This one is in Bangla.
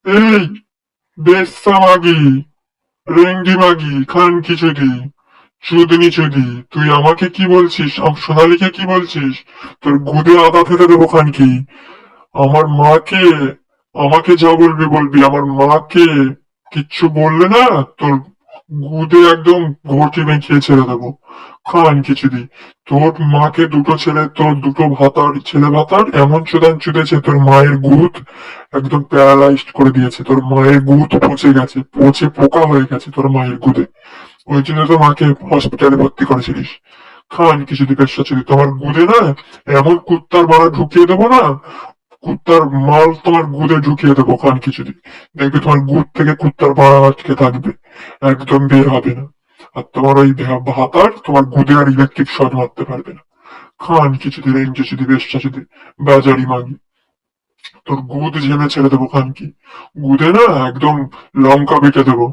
এই বেশ্যা মাগি, রেঙ্গি মাগি, খান খিচুড়ি, চুদনি চুদি, তুই আমাকে কি বলছিস? সোনালীকে কি বলছিস? তোর গুদে আদা ফেলে দেবো খান কি? আমার মাকে, আমাকে যা বলবি বলবি, আমার মাকে কিচ্ছু বললে না, তোর গুদে একদম ঘটি মেখে ছেড়ে দেবো। খান খিচুড়ি। তোর মাকে দুটো ছেলে, তোর দুটো ভাতার ছেলে ভাতার এমন চোদান চুদেছে, তোর মায়ের গুদ একদম প্যারালাইজড করে দিয়েছে। তোর মায়ের গুদ পচে গেছে, পচে পোকা হয়ে গেছে তোর মায়ের গুদে। ওই জন্য তো মাকে হসপিটালে ভর্তি করেছিলিস। খান খিচুড়ি পেশা চুরি, তোমার গুদে না এমন কুত্তার মারা ঢুকিয়ে দেবো না, কুত্তার মাল তোমার গুদে ঢুকিয়ে দেবো খান খিচুড়ি। দেখবে তোমার গুদ থেকে কুত্তার মারা আটকে থাকবে, একদম বের হবে না। আর তোমার ওই ভাতার তোমার গুদে আর ইলেকট্রিক শর্ট মারতে পারবে না। খান খিচুড়ি, রেঞ্জ খিচুড়ি, বেশ্যা চুদি, বাজারি মাগি। তোর গুদ ঝেমে ছেড়ে দেবো খান কি। গুদে না একদম লঙ্কা বেটে দেবো।